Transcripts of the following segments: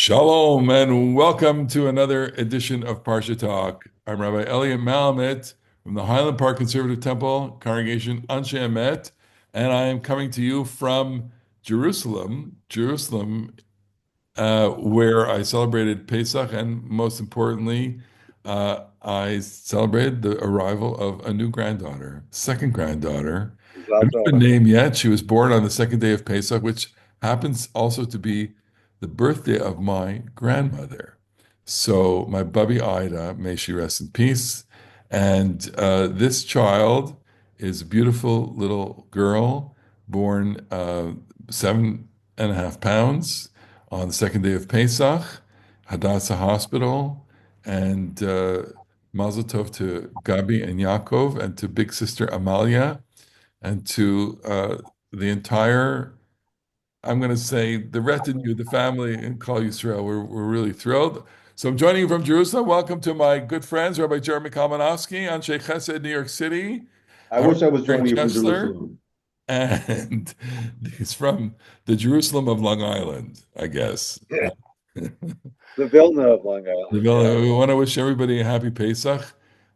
Shalom and welcome to another edition of Parsha Talk. I'm Rabbi Elliot Malamet from the Highland Park Conservative Temple, Congregation Anshe Emet, and I am coming to you from Jerusalem, where I celebrated Pesach, and most importantly, I celebrated the arrival of a new granddaughter, second granddaughter. I don't have a name yet. She was born on the second day of Pesach, which happens also to be the birthday of my grandmother. So my bubby Ida, may she rest in peace. And this child is a beautiful little girl, born 7.5 pounds on the second day of Pesach, Hadassah Hospital, and Mazel Tov to Gabi and Yaakov, and to big sister Amalia, and to the entire, I'm going to say, the retinue, the family in Kol Yisrael. We're really thrilled. So I'm joining you from Jerusalem. Welcome to my good friends, Rabbi Jeremy Kalmanowski, Anshe Chesed, New York City, I wish I was Aaron joining you from Chesler, Jerusalem. and he's from the Jerusalem of Long Island, I guess. Yeah. The Vilna of Long Island. Yeah. We want to wish everybody a happy Pesach.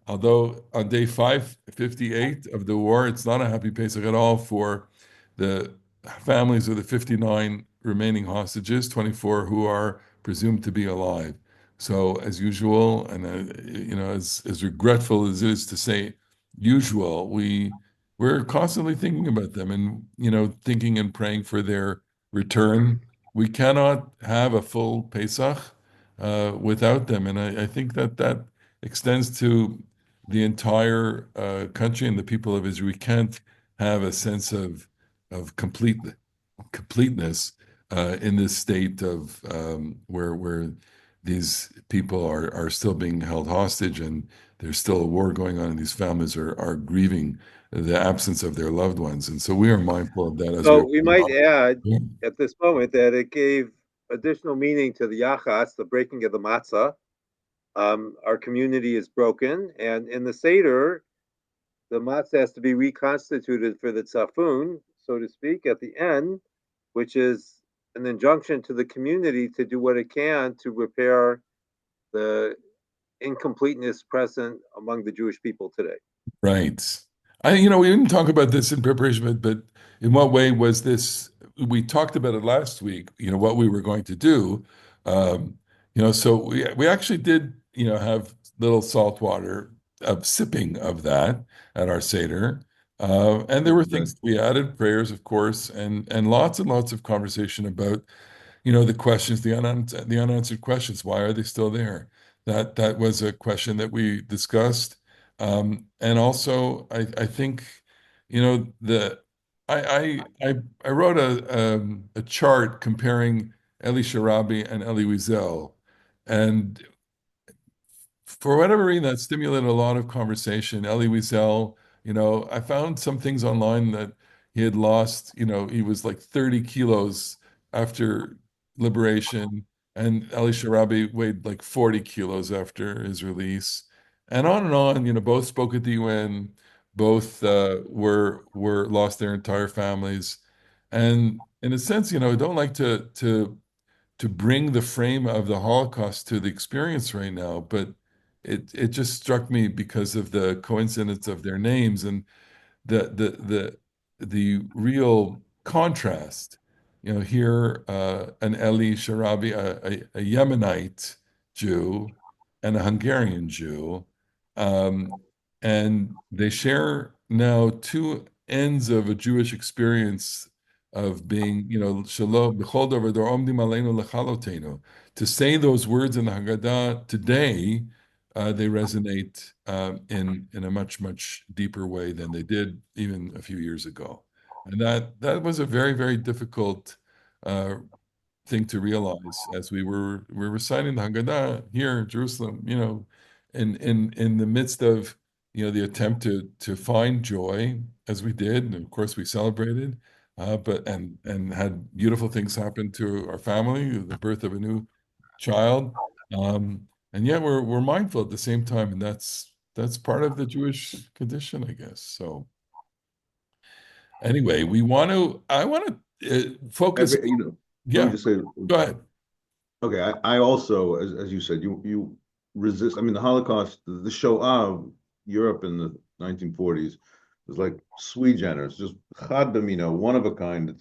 Although on day 558 of the war, it's not a happy Pesach at all for the families of the 59 remaining hostages, 24 who are presumed to be alive. So, as usual, and as regretful as it is to say usual, we're constantly thinking about them, and thinking and praying for their return. We cannot have a full Pesach without them. And I think that extends to the entire country and the people of Israel. We can't have a sense of completeness in this state of where these people are still being held hostage, and there's still a war going on, and these families are grieving the absence of their loved ones. And so we are mindful of that as we So we might add at this moment that it gave additional meaning to the Yachas, the breaking of the matzah. Our community is broken, and in the Seder, the matzah has to be reconstituted for the tzafun, so to speak, at the end, which is an injunction to the community to do what it can to repair the incompleteness present among the Jewish people today. Right. We didn't talk about this in preparation, but in what way was this? We talked about it last week, what we were going to do. So we actually did, have little salt water of sipping of that at our Seder. And there were things we added, prayers, of course, and lots of conversation about the questions, the unanswered questions. Why are they still there? That was a question that we discussed. And also, I think, the I wrote a chart comparing Eli Sharabi and Eli Wiesel, and for whatever reason, that stimulated a lot of conversation. Elie Wiesel, I found some things online that he had lost, he was like 30 kilos after liberation, and Ali Sharabi weighed like 40 kilos after his release. And on and on, both spoke at the UN, both were lost their entire families. And in a sense, I don't like to bring the frame of the Holocaust to the experience right now, but it just struck me because of the coincidence of their names and the real contrast. Here an Eli Sharabi, a Yemenite Jew, and a Hungarian Jew, um, and they share now two ends of a Jewish experience of being, Shalom, b'chol davar omdim aleinu lechalotenu. To say those words in the Haggadah today, they resonate in a much deeper way than they did even a few years ago. And that was a very difficult uh, thing to realize as we were reciting the Haggadah here in Jerusalem, in the midst of the attempt to find joy as we did, and of course we celebrated, but and had beautiful things happen to our family, the birth of a new child, and yet we're mindful at the same time, and that's part of the Jewish condition, I guess. So anyway, I want to focus. Every, let me Yeah, just say, go ahead. Okay, I also, as you said, you resist. I mean, the Holocaust, the Shoah, Europe in the 1940s was like sui generis, just chad b'mino, one of a kind.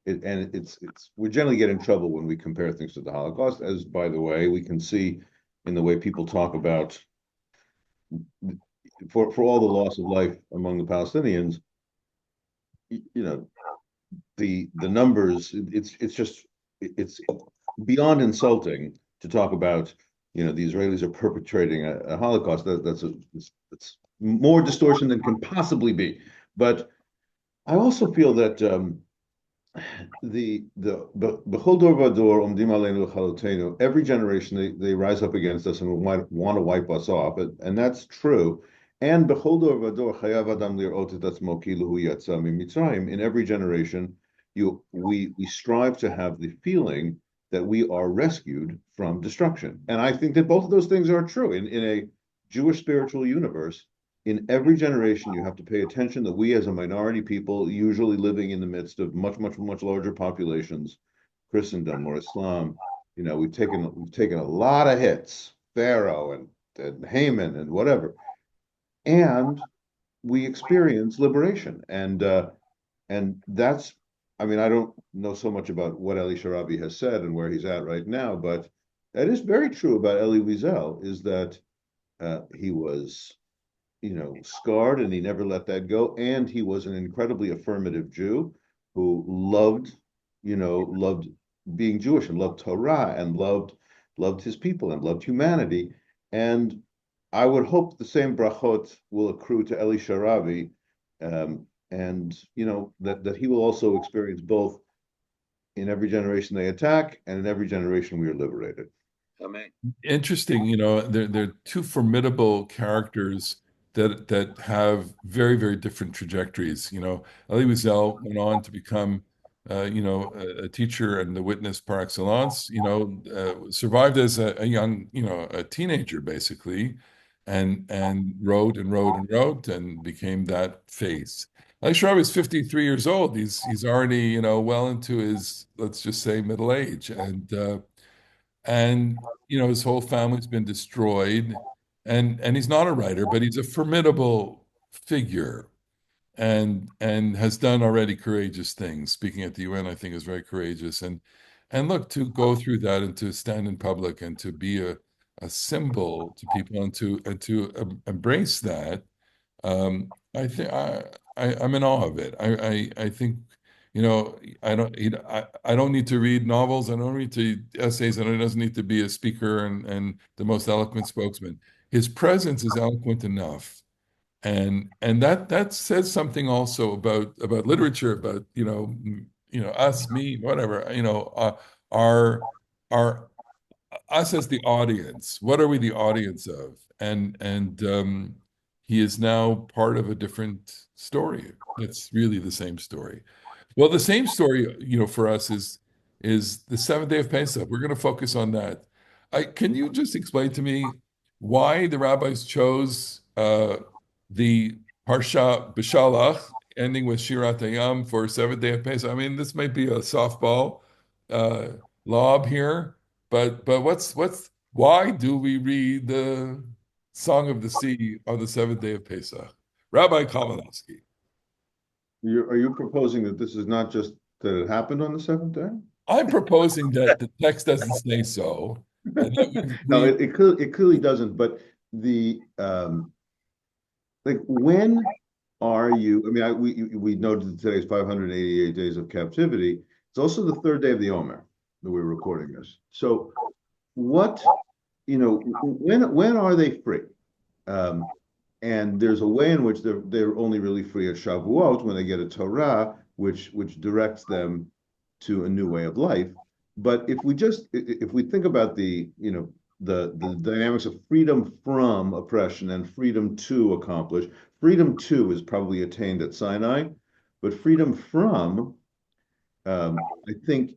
It's we generally get in trouble when we compare things to the Holocaust, as by the way, we can see in the way people talk about for all the loss of life among the Palestinians, you know, the numbers, it's just it's beyond insulting to talk about, the Israelis are perpetrating a Holocaust. That's more distortion than can possibly be. But I also feel that the b'chol dor v'dor omdim aleinu lechalotenu, every generation they rise up against us and want to wipe us off, and that's true. And b'chol dor v'dor chayav adam lirot et atzmo kilu hu yatsa mimitzrayim. In every generation, we strive to have the feeling that we are rescued from destruction. And I think that both of those things are true in a Jewish spiritual universe. In every generation, you have to pay attention that we, as a minority people, usually living in the midst of much, much, much larger populations, Christendom or Islam, we've taken a lot of hits, Pharaoh and Haman and whatever, and we experience liberation, and that's. I mean, I don't know so much about what Eli Sharabi has said and where he's at right now, but that is very true about Elie Wiesel, is that he was scarred and he never let that go. And he was an incredibly affirmative Jew who loved being Jewish and loved Torah and loved his people and loved humanity. And I would hope the same brachot will accrue to Eli Sharabi, and that he will also experience both in every generation they attack and in every generation we are liberated. Amen. Interesting, they're two formidable characters that have very, very different trajectories. Elie Wiesel went on to become, a teacher and the witness par excellence. Survived as a young, a teenager basically, and wrote and wrote and wrote and became that face. Elie Sharabi is 53 years old. He's already, well into his, let's just say, middle age, and his whole family's been destroyed, and he's not a writer, but he's a formidable figure, and has done already courageous things. Speaking at the UN, I think is very courageous, and look, to go through that and to stand in public and to be a symbol to people and to embrace that. I think I'm in awe of it. I think, I don't need to read novels. I don't read to essays, and he doesn't need to be a speaker and the most eloquent spokesman. His presence is eloquent enough, and that says something also about literature, about us, me, whatever, our us as the audience. What are we the audience of? And he is now part of a different story. It's really the same story. Well, the same story, for us is the seventh day of Pesach. We're going to focus on that. Can you just explain to me why the rabbis chose the Parsha B'Shalach, ending with Shirat Hayam, for seventh day of Pesach? I mean, this might be a softball uh, lob here, but why do we read the Song of the Sea on the seventh day of Pesach? Rabbi Kalinowski. Are you proposing that this is not just that it happened on the seventh day? I'm proposing that the text doesn't say so, and that No, we it clearly doesn't. But the like, when are you? I mean, we noted that today's 588 days of captivity. It's also the third day of the Omer that we're recording this. So, what when are they free? Um, and there's a way in which they're only really free at Shavuot, when they get a Torah, which directs them to a new way of life. But if we think about the dynamics of freedom from oppression and freedom to accomplish, freedom to is probably attained at Sinai, but freedom from, I think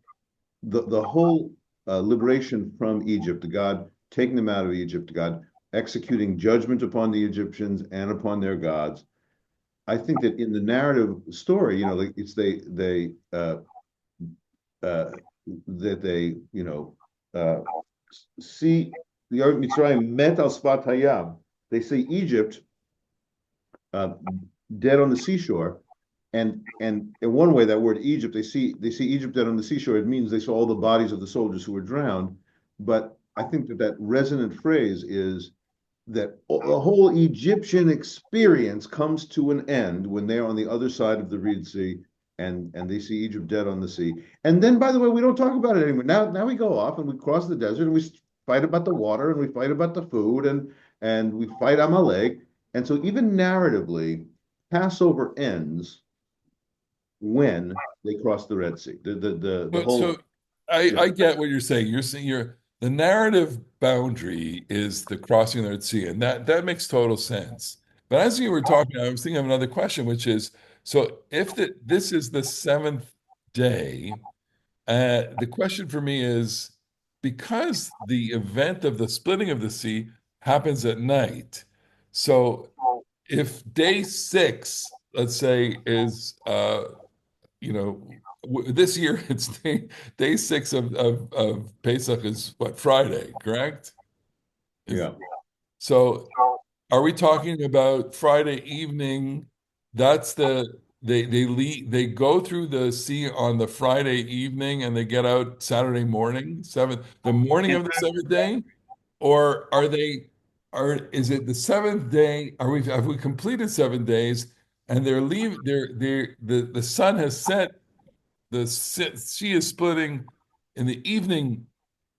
the whole liberation from Egypt, God taking them out of Egypt, God executing judgment upon the Egyptians and upon their gods. I think that in the narrative story, it's uh, that they uh, see the Mitzrayim met al sfat hayam. They say Egypt uh, dead on the seashore, and in one way that word Egypt, they see Egypt dead on the seashore. It means they saw all the bodies of the soldiers who were drowned. But I think that resonant phrase is that the whole Egyptian experience comes to an end when they're on the other side of the Red Sea and they see Egypt dead on the sea. And then, by the way, we don't talk about it anymore. Now we go off and we cross the desert and we fight about the water and we fight about the food and we fight Amalek. And so even narratively, Passover ends when they cross the Red Sea. The So whole yeah. I get what you're saying. You're saying the narrative boundary is the crossing the Red Sea, and that makes total sense. But as you were talking, I was thinking of another question, which is, so if this is the seventh day, the question for me is, because the event of the splitting of the sea happens at night, so if day six, let's say, is this year it's day six of Pesach is what, Friday, correct? Is Yeah. so are we talking about Friday evening? That's they go through the sea on the Friday evening and they get out Saturday morning, the morning of the seventh day? Or is it the seventh day? Have we completed 7 days and the sun has set, she is splitting in the evening,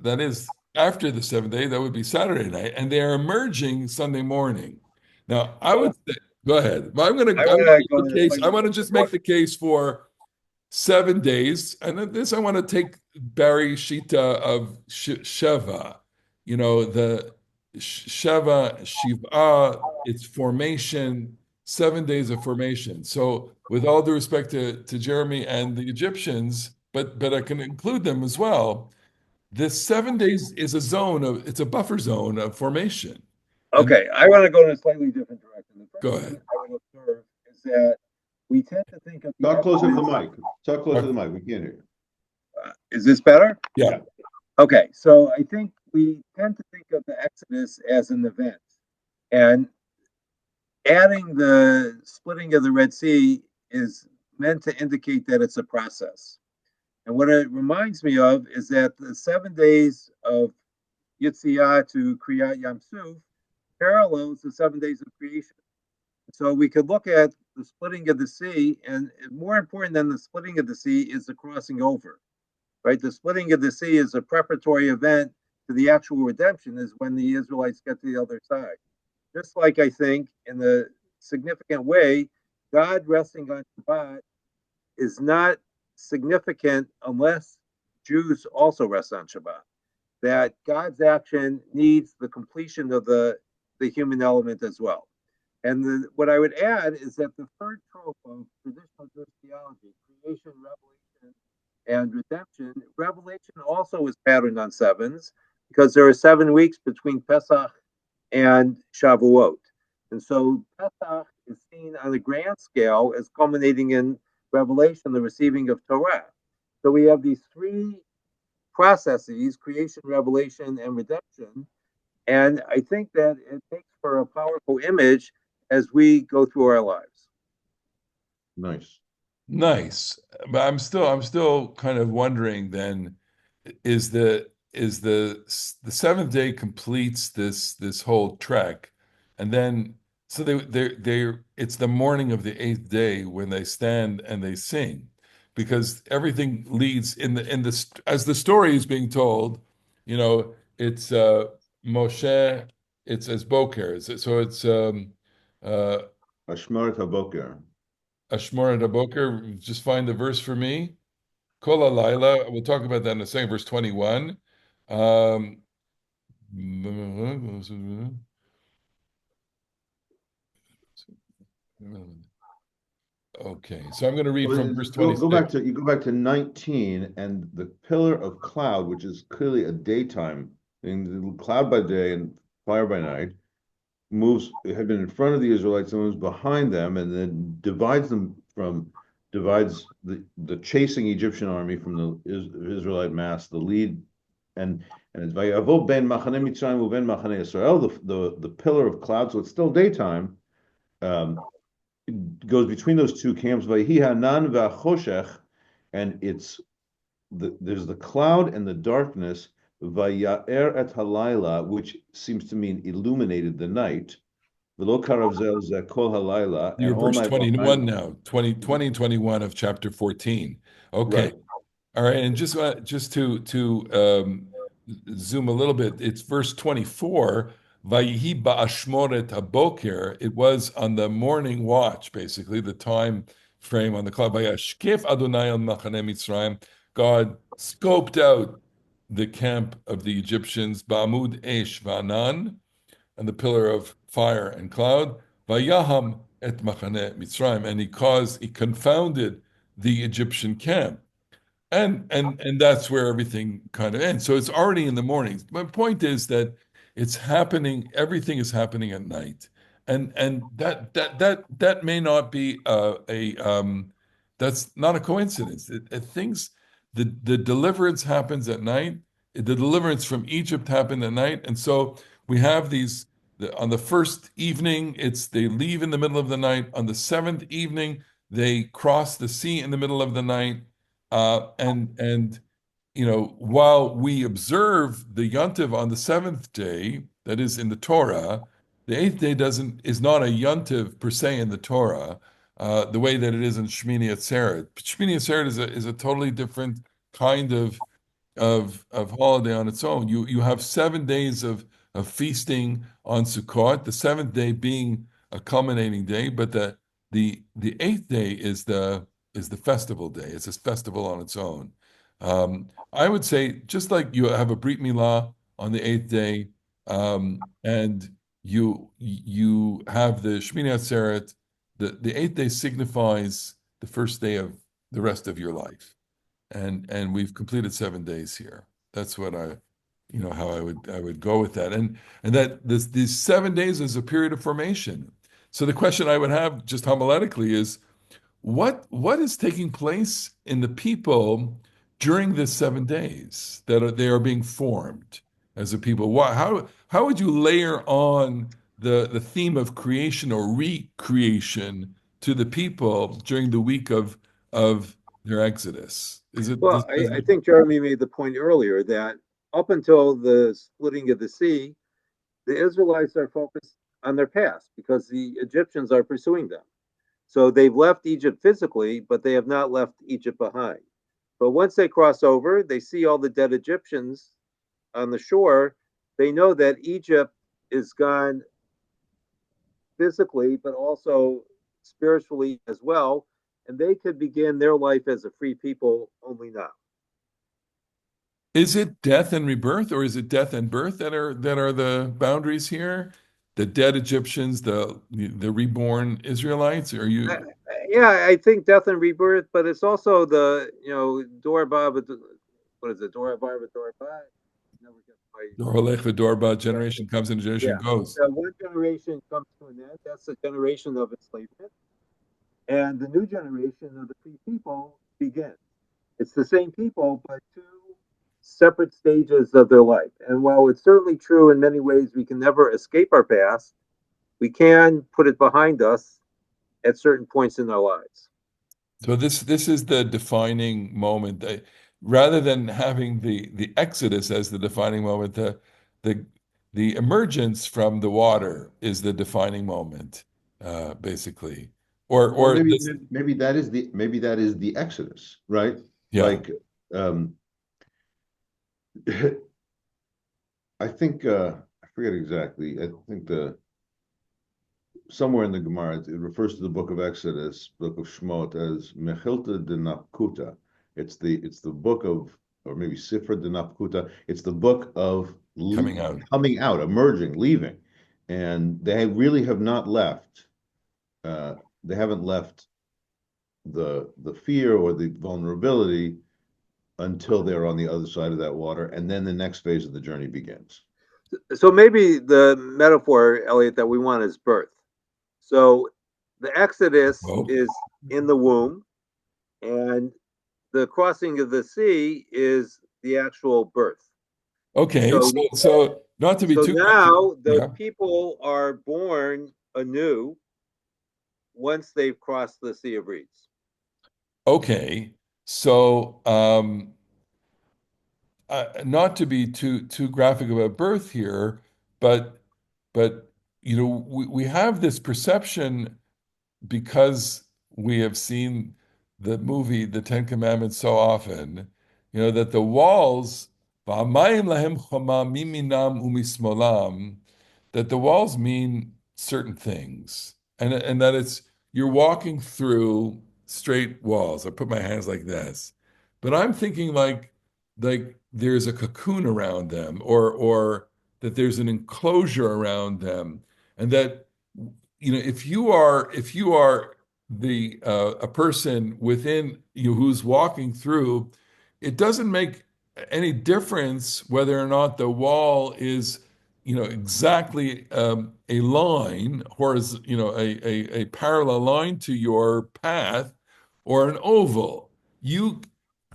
that is after the seventh day, that would be Saturday night, and they are emerging Sunday morning. Now, I would say, go ahead. But I I'm want gonna to make go the in a case. I slightly want to different just make the case for 7 days, and then this I want to take Barry Shita of Sheva. The Sheva Shiva. It's formation. 7 days of formation. So, with all due respect to Jeremy and the Egyptians, but I can include them as well. This 7 days is it's a buffer zone of formation. And Okay, I want to go in a slightly different direction. The go first thing ahead. I would observe is that we tend to think of the Talk closer to the Exodus. mic. Talk closer to the mic. We can't hear you. Is this better? Yeah. Okay, so I think we tend to think of the Exodus as an event, and adding the splitting of the Red Sea is meant to indicate that it's a process. And what it reminds me of is that the 7 days of Yitziah to Kriyat Yam Suf parallels the 7 days of creation. So we could look at the splitting of the sea, and more important than the splitting of the sea is the crossing over, right? The splitting of the sea is a preparatory event to the actual redemption, is when the Israelites get to the other side. Just like I think, in a significant way, God resting on Shabbat is not significant unless Jews also rest on Shabbat. That God's action needs the completion of the human element as well. And what I would add is that the third trope of traditional Jewish theology, creation, revelation, and redemption, revelation also is patterned on sevens because there are 7 weeks between Pesach and Shavuot. And so Pesach is seen on a grand scale as culminating in revelation, the receiving of Torah. So we have these three processes: creation, revelation, and redemption. And I think that it makes for a powerful image as we go through our lives. Nice. Nice. But I'm still kind of wondering then, is the seventh day completes this whole trek, and then so they it's the morning of the eighth day when they stand and they sing, because everything leads as the story is being told, it's Moshe, it's as Boker, so it's uh Ashmarat Haboker. Ashmore and Boker. Just find the verse for me. Kol Laila. We'll talk about that in a second. Verse 21. Um, okay, so I'm going to read Well, from verse go 26. back to you go back to 19 and the pillar of cloud, which is clearly a daytime thing, cloud by day and fire by night, it had been in front of the Israelites and moves behind them, and then divides the chasing Egyptian army from the Israelite mass. The lead and it's Vayavo ben Machane Mitzrayim uben Machane Yisrael, the pillar of cloud, so it's still daytime. It goes between those two camps. Vayhi hanan v'achoshech, and there's the cloud and the darkness. Vayaer et halayla, which seems to mean illuminated the night. V'lo karav zeh kol halayla, and You're all verse night 21 long. now, 20 and 21 of chapter 14. Okay. Right. All right. And just to zoom a little bit, it's verse 24. Vayihi ba'ashmoret haboker. It was on the morning watch, basically, the time frame on the cloud. Vayashkef Adonai al machane Mitzrayim. God scoped out the camp of the Egyptians, ba'amud esh va'anan, and the pillar of fire and cloud, vayaham et machane Mitzrayim, and he confounded the Egyptian camp. And that's where everything kind of ends. So it's already in the mornings. My point is that it's happening, everything is happening at night. And that may not be that's not a coincidence. The deliverance happens at night. The deliverance from Egypt happened at night. And so we have on the first evening, they leave in the middle of the night. On the seventh evening, they cross the sea in the middle of the night. And while we observe the Yontiv on the seventh day, that is in the Torah, the eighth day is not a Yontiv per se in the Torah, the way that it is in Shmini Atzeret. Shmini Atzeret is a totally different kind of holiday on its own. You have 7 days of feasting on Sukkot, the seventh day being a culminating day, but the eighth day is the festival day. It's a festival on its own. I would say just like you have a Brit Milah on the eighth day, and you have the Shmini Atzeret, the eighth day signifies the first day of the rest of your life, and we've completed 7 days here. That's what how I would go with that, and that these 7 days is a period of formation. So the question I would have just homiletically is, what is taking place in the people during this 7 days that they are being formed as a people? How would you layer on the theme of creation or recreation to the people during the week of their exodus? Well, I think Jeremy made the point earlier that up until the splitting of the sea, the Israelites are focused on their past because the Egyptians are pursuing them. So they've left Egypt physically, but they have not left Egypt behind. But once they cross over, they see all the dead Egyptians on the shore. They know that Egypt is gone physically, but also spiritually as well. And they could begin their life as a free people only now. Is it death and rebirth, or is it death and birth that are the boundaries here? The dead Egyptians, the reborn Israelites? Are you? Yeah, I think death and rebirth, but it's also the Dorba, what is it? Dorba, Dorba. Never get my Dorba, generation comes and generation goes. So one generation comes to an end. That's the generation of enslavement, and the new generation of the free people begins. It's the same people, but two separate stages of their life. And while it's certainly true in many ways, we can never escape our past, we can put it behind us at certain points in our lives. So this is the defining moment. Rather than having the Exodus as the defining moment, the emergence from the water is the defining moment, basically. Or maybe that is the Exodus, right? Yeah. Like I think I forget exactly. I think somewhere in the Gemara it refers to the book of Exodus, book of Shemot, as Mechilta de Napkuta. It's the book of, or maybe Sifra de Napkuta. It's the book of coming out, emerging, leaving, and they really have not left. They haven't left the fear or the vulnerability until they're on the other side of that water, and then the next phase of the journey begins. So maybe the metaphor, Elliot, that we want is birth. So the Exodus is in the womb, and the crossing of the sea is the actual birth. Okay, So, so not to be so too now the yeah. people are born anew once they've crossed the Sea of Reeds. Okay, so not to be too graphic about birth here, but we have this perception because we have seen the movie The Ten Commandments so often, that the walls, "V'hamayim lahem choma miminam umismolam," that the walls mean certain things, and that it's you're walking through straight walls. I put my hands like this, but I'm thinking like there's a cocoon around them, or that there's an enclosure around them, and that if you are the a person within you who's walking through, it doesn't make any difference whether or not the wall is exactly a line, or is a parallel line to your path, or an oval. You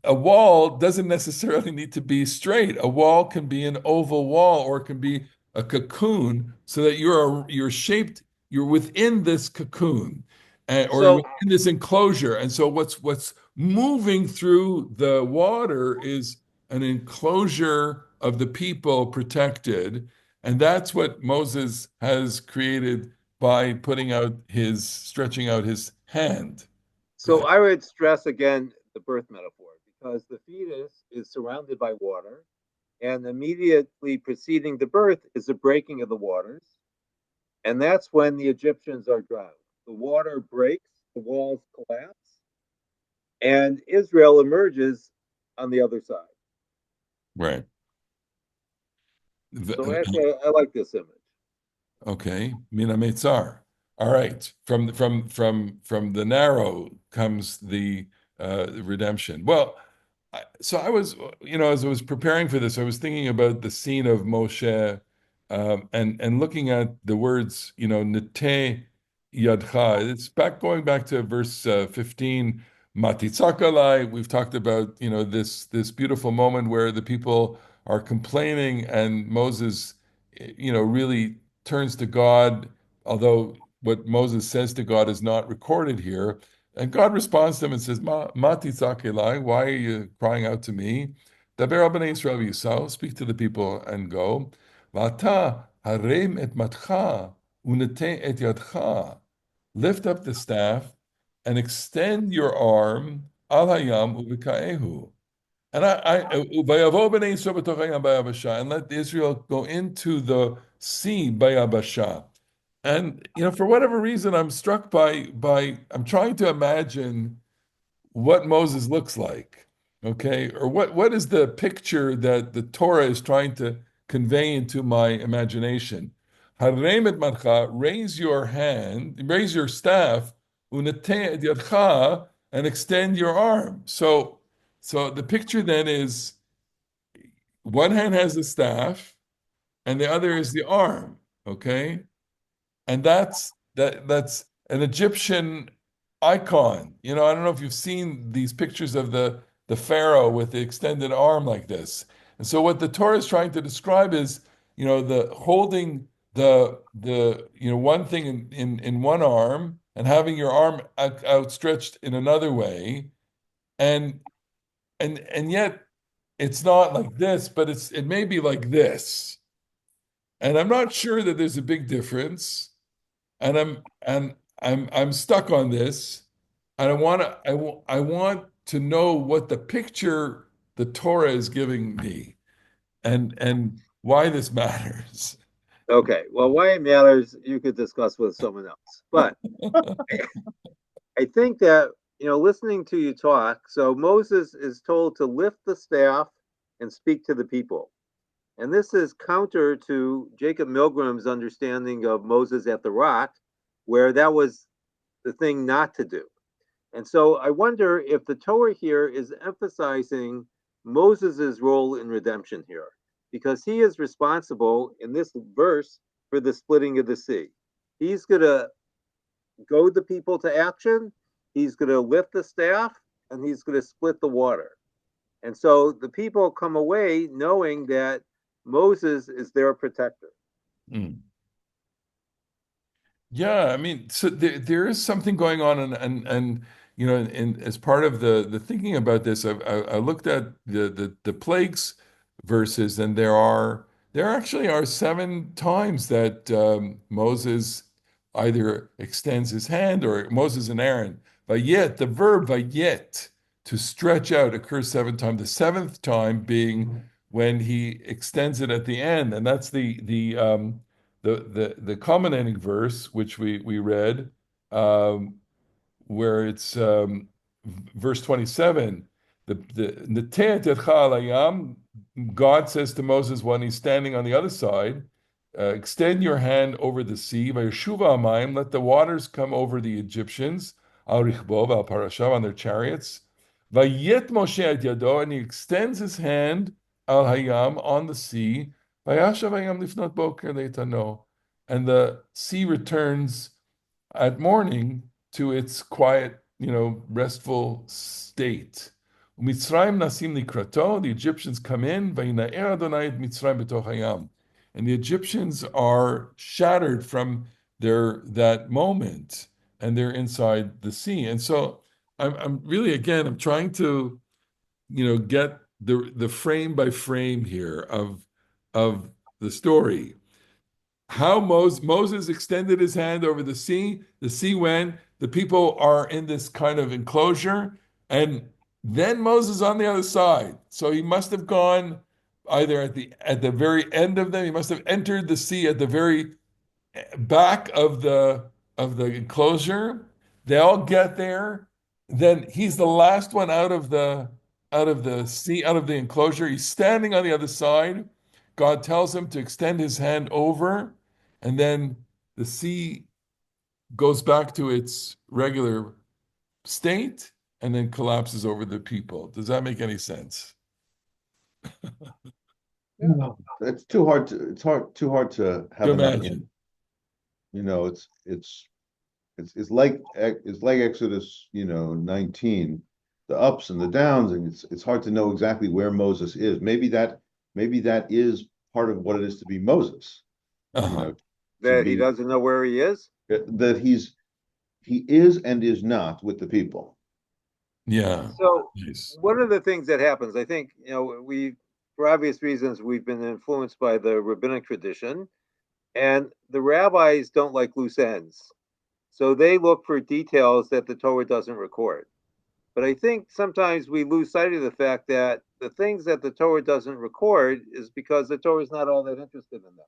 A wall doesn't necessarily need to be straight. A wall can be an oval wall, or it can be a cocoon, so that you're shaped, you're within this cocoon, or So, within this enclosure. And so what's moving through the water is an enclosure of the people protected. And that's what Moses has created by stretching out his hand. Go so ahead. I would stress again the birth metaphor because the fetus is surrounded by water, and immediately preceding the birth is the breaking of the waters, and that's when the Egyptians are drowned. The water breaks, the walls collapse, and Israel emerges on the other side. Right. So actually, I like this image. Okay, Mina Meitzar. All right, from the narrow comes the redemption. Well, so I was, as I was preparing for this, I was thinking about the scene of Moshe, and looking at the words, Nete Yadcha. It's going back to verse 15. Matitzakalai. We've talked about, this beautiful moment where the people are complaining, and Moses, really turns to God, although what Moses says to God is not recorded here. And God responds to him and says, Ma titzak, why are you crying out to me? Daber al bnei Yisrael v'yisau, speak to the people and go. V'ata harem et matcha unete et yadcha. Lift up the staff and extend your arm al hayam uvikaehu. And let Israel go into the sea by Yabasha. And for whatever reason, I'm struck by I'm trying to imagine what Moses looks like, okay, or what is the picture that the Torah is trying to convey into my imagination. Harem et marcha, raise your hand, raise your staff, unateh et yadcha, and extend your arm. So the picture then is one hand has the staff and the other is the arm, okay? And that's an Egyptian icon. I don't know if you've seen these pictures of the pharaoh with the extended arm like this. And so what the Torah is trying to describe is, the holding the one thing in one arm and having your arm outstretched in another way, and and yet it's not like this, but it may be like this. And I'm not sure that there's a big difference, and I'm stuck on this, and I want to know what the picture the Torah is giving me, and why this matters. Okay, well, why it matters, you could discuss with someone else. But I think that, listening to you talk, so Moses is told to lift the staff and speak to the people. And this is counter to Jacob Milgram's understanding of Moses at the rock, where that was the thing not to do. And so I wonder if the Torah here is emphasizing Moses' role in redemption here, because he is responsible in this verse for the splitting of the sea. He's going to goad the people to action, he's going to lift the staff, and he's going to split the water. And so the people come away knowing that Moses is their protector. Mm. Yeah, I mean, so there is something going on, and as part of the thinking about this, I looked at the plagues verses, and there actually are 7 times that Moses either extends his hand, or Moses and Aaron. Vayet, the verb vayet, to stretch out, occurs 7 times. The seventh time being when he extends it at the end, and that's the culminating verse, which we read, um, where it's verse 27. God says to Moses when he's standing on the other side, extend your hand over the sea, vayeshuva amayim, let the waters come over the Egyptians, al richbov, al parashav, on their chariots. Vayet Moshe et yado, and he extends his hand al hayam, on the sea, vayashav hayam lifnot boker leitano, and the sea returns at morning to its quiet, restful state. Mitzrayim nasim likrato, the Egyptians come in, vayinaer Adonai et Mitzrayim b'toch hayam, and the Egyptians are shattered from that moment, and they're inside the sea. And so I'm really, again, I'm trying to, get the frame by frame here of the story. How Moses extended his hand over the sea went, the people are in this kind of enclosure, and then Moses on the other side. So he must have gone either at the very end of them, he must have entered the sea at the very back of the enclosure. They all get there. Then he's the last one out of the sea, out of the enclosure. He's standing on the other side. God tells him to extend his hand over, and then the sea goes back to its regular state and then collapses over the people. Does that make any sense? No. It's too hard to To have enough. imagine. It's like Exodus, 19, the ups and the downs, and it's hard to know exactly where Moses is. Maybe that is part of what it is to be Moses. Uh-huh. That he doesn't know where he is. That he is and is not with the people. Yeah. So Nice. one of the things that happens, I think, for obvious reasons, we've been influenced by the rabbinic tradition, and the rabbis don't like loose ends. So they look for details that the Torah doesn't record. But I think sometimes we lose sight of the fact that the things that the Torah doesn't record is because the Torah is not all that interested in them.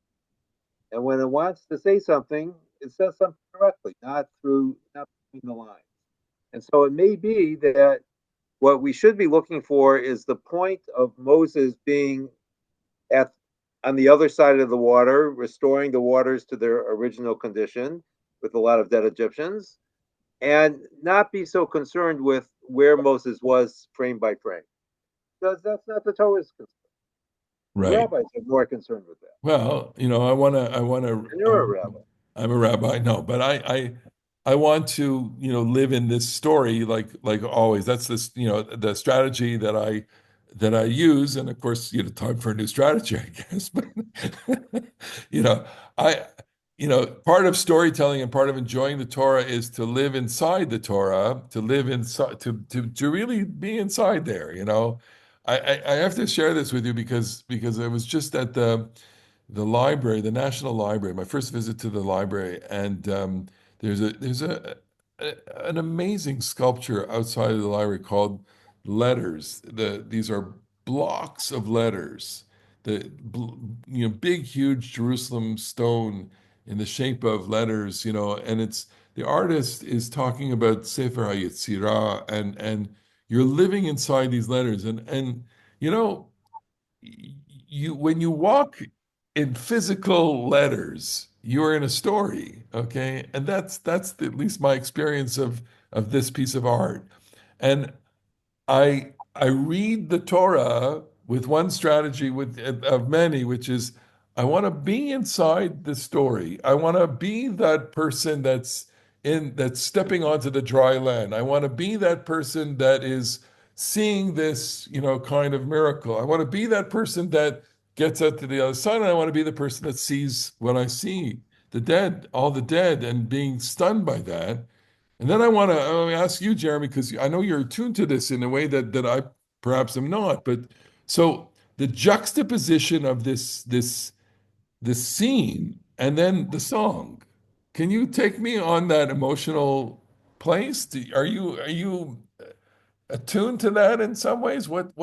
And when it wants to say something, it says something directly, not between the lines. And so it may be that what we should be looking for is the point of Moses being at on the other side of the water, restoring the waters to their original condition with a lot of dead Egyptians, and not be so concerned with where Moses was frame by frame. Because that's not the Torah's concern. The Right. rabbis are more concerned with that. Well, And you're a rabbi. I'm a rabbi, no, but I want to, live in this story like always. That's this, the strategy that I use, and of course, time for a new strategy, I guess. But you know, I, part of storytelling and part of enjoying the Torah is to live inside the Torah, to live inside, to really be inside there. I have to share this with you because I was just at the library, the National Library, my first visit to the library, and there's an amazing sculpture outside of the library called Letters. These are blocks of letters, big, huge Jerusalem stone in the shape of letters, and it's the artist is talking about Sefer HaYetzirah, and you're living inside these letters, and you know you when you walk in physical letters, you're in a story, okay? And that's at least my experience of this piece of art. And I read the Torah with one strategy of many, which is I want to be inside the story. I want to be that person that's stepping onto the dry land. I want to be that person that is seeing this, kind of miracle. I want to be that person that gets out to the other side, and I want to be the person that sees when I see the dead, all the dead, and being stunned by that. And then I want to ask you, Jeremy, because I know you're attuned to this in a way that I perhaps am not. But so the juxtaposition of this scene and then the song. Can you take me on that emotional place? Are you attuned to that in some ways? What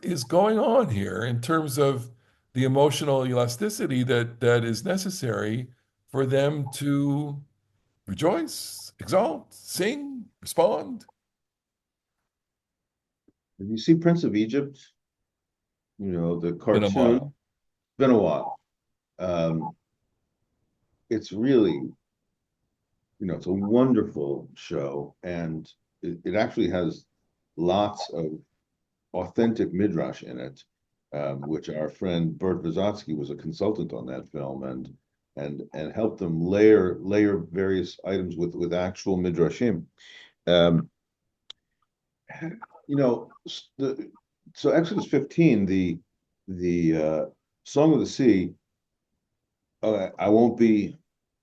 is going on here in terms of the emotional elasticity that is necessary for them to rejoice, exalt, sing, respond? Did you see Prince of Egypt? The Been a cartoon. while. Been a while. Um, it's really, it's a wonderful show, and it actually has lots of authentic midrash in it, which our friend Bert Vysotsky was a consultant on that film, and helped them layer various items with actual midrashim. Um, you know, so Exodus 15, the Song of the Sea. I won't be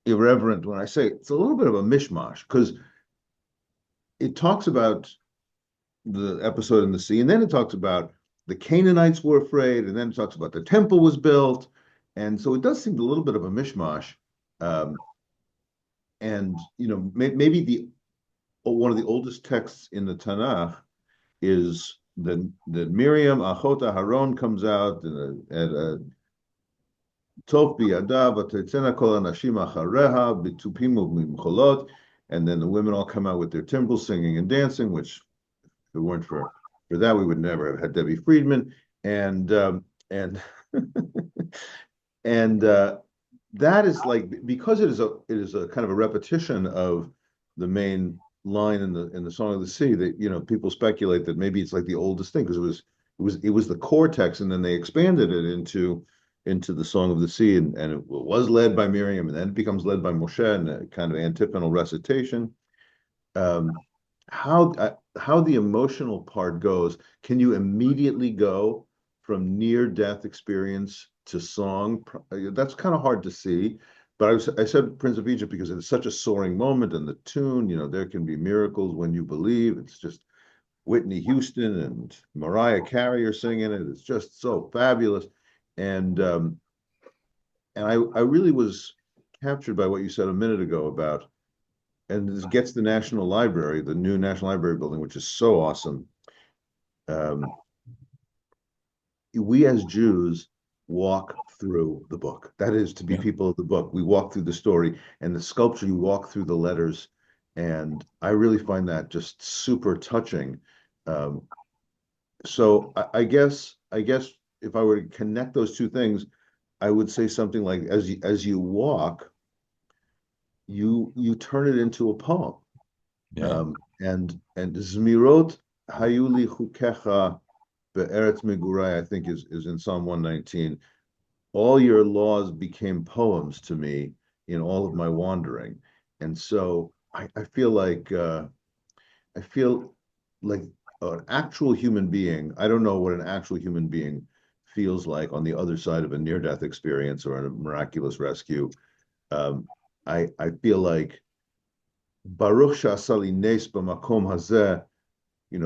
irreverent when I say it's a little bit of a mishmash because it talks about the episode in the sea, and then it talks about the Canaanites were afraid, and then it talks about the temple was built, and so it does seem a little bit of a mishmash. Um, and maybe the one of the oldest texts in the Tanakh is that Miriam Achota Haron comes out at a Tov biyada v'tetzena kol anashim achareha b'tupim u'b'mcholot, and then the women all come out with their timbrels, singing and dancing. Which, if it weren't for that, we would never have had Debbie Friedman. And and that is like, because it is a kind of a repetition of the main line in the Song of the Sea, that people speculate that maybe it's like the oldest thing, because it was the core text, and then they expanded it into the Song of the Sea, and it was led by Miriam, and then it becomes led by Moshe in a kind of antiphonal recitation. Um, how the emotional part goes, can you immediately go from near-death experience to song? That's kind of hard to see. But I said Prince of Egypt because it's such a soaring moment, and the tune, there can be miracles when you believe. It's just Whitney Houston and Mariah Carey are singing it. It's just so fabulous. And I really was captured by what you said a minute ago about, and this gets the National Library, the new National Library building, which is so awesome. We as Jews walk through the book. That is, to be Yeah. people of the book. We walk through the story, and the sculpture, you walk through the letters. And I really find that just super touching. So I guess if I were to connect those two things, I would say something like, as you walk, you turn it into a poem. Yeah. And Zmirot Hayuli Chukecha Be'eretz Megurai, I think is in Psalm 119. All your laws became poems to me in all of my wandering. And so I feel like an actual human being. I don't know what an actual human being feels like on the other side of a near-death experience or a miraculous rescue. I feel like Baruch Sha'asali Nes B'makom Hazeh,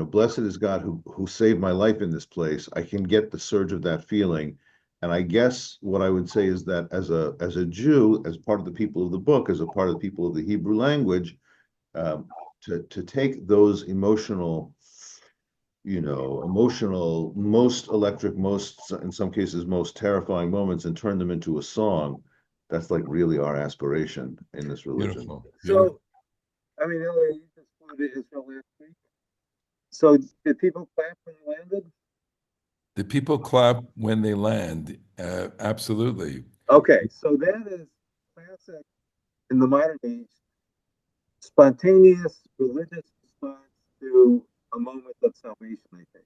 blessed is God who saved my life in this place. I can get the surge of that feeling. And I guess what I would say is that as a Jew, as part of the people of the book, as a part of the people of the Hebrew language, to take those emotional, most electric, most, in some cases, most terrifying moments, and turn them into a song, that's like really our aspiration in this religion. Beautiful. So, I mean, Hillary, you just flew to Israel last week. So, did people clap when you landed? The people clap when they land. Absolutely. Okay, so that is classic in the modern age, spontaneous religious response to a moment of salvation, I think.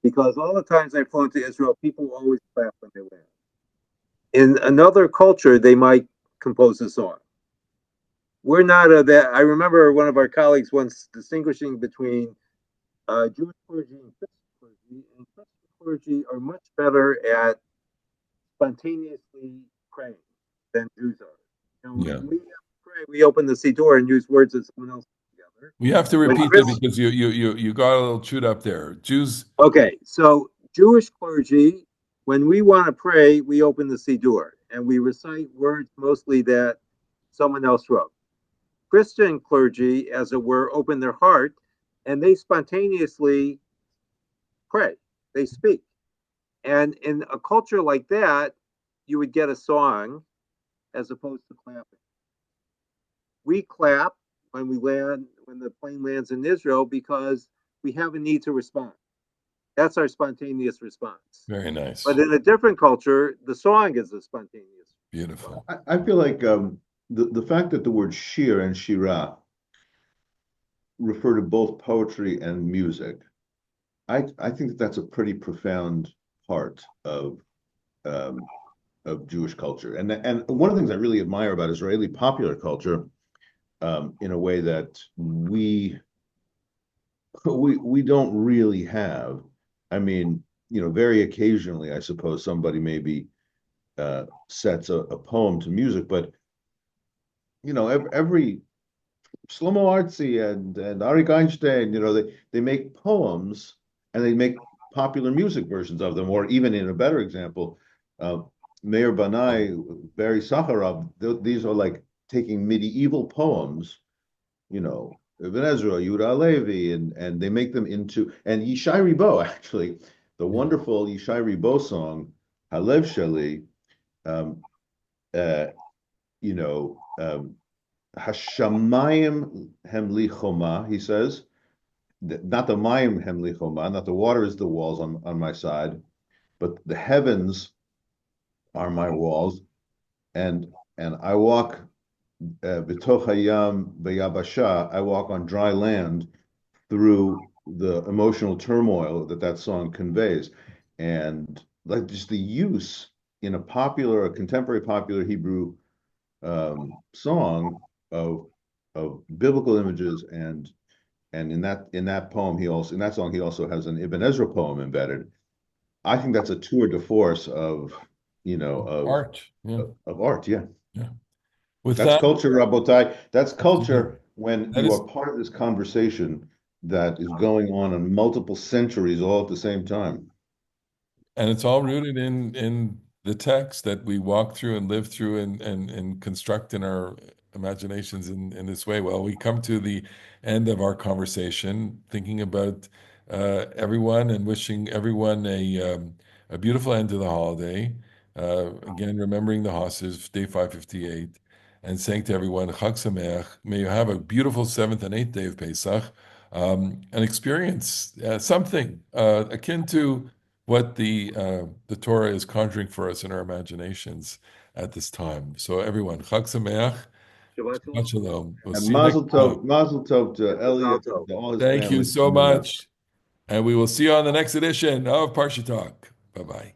Because all the times I've flown to Israel, people always clap when they land. In another culture, they might compose a song. We're not that. I remember one of our colleagues once distinguishing between Jewish clergy and Christian clergy. And Christian clergy are much better at spontaneously praying than Jews are. You know, Yeah. when we pray, we open the Siddur and use words that someone else put together. We have to When repeat that Chris, because you got a little chewed up there. Jews, okay, so Jewish clergy, when we want to pray, we open the Siddur and we recite words mostly that someone else wrote. Christian clergy, as it were, open their heart and they spontaneously pray. They speak. And in a culture like that, you would get a song as opposed to clapping. We clap when the plane lands in Israel because we have a need to respond. That's our spontaneous response. very nice. But in a different culture, the song is a spontaneous response. Beautiful. I feel like the fact that the word shir and shira refer to both poetry and music, I think that that's a pretty profound part um, of Jewish culture. And one of the things I really admire about Israeli popular culture, in a way that we don't really have. I mean, very occasionally, I suppose somebody maybe sets a poem to music, but every Shlomo Artzi and Arik Einstein, they make poems and they make popular music versions of them. Or even in a better example, Meir Banai, Barry Sacharov, these are like taking medieval poems, Ibn Ezra, Yehuda Halevi, and they make them into, and Yishai Ribo, actually, the wonderful Yishai Ribo song, Halev Shali, um, uh, Hashamayim Hemli Choma, he says, not the Mayim Hemli Choma, not the water is the walls on my side, but the heavens are my walls, and I walk B'toch hayam b'yabasha, I walk on dry land through the emotional turmoil that song conveys, and like just the use in a contemporary popular Hebrew song of biblical images, and in that poem in that song he also has an Ibn Ezra poem embedded. I think that's a tour de force of Art. Yeah. of art. Yeah, Yeah. With that's that, culture, Rabotai. That's yeah, culture when that you is, are part of this conversation that is going on in multiple centuries all at the same time. and it's all rooted in the text that we walk through and live through and construct in our imaginations in this way. Well, we come to the end of our conversation, thinking about everyone and wishing everyone a beautiful end to the holiday. Again, remembering the Hosses, day 558, and saying to everyone, Chag Sameach, may you have a beautiful seventh and eighth day of Pesach, and experience something akin to what the Torah is conjuring for us in our imaginations at this time. So everyone, Chag Sameach, Shabbat Shabbat Shalom. Shalom. We'll And see you next time. Mazel tov to And Elliot Mazal and to all his Thank you family so coming up. much. And we will see you on the next edition of Parsha Talk. Bye-bye.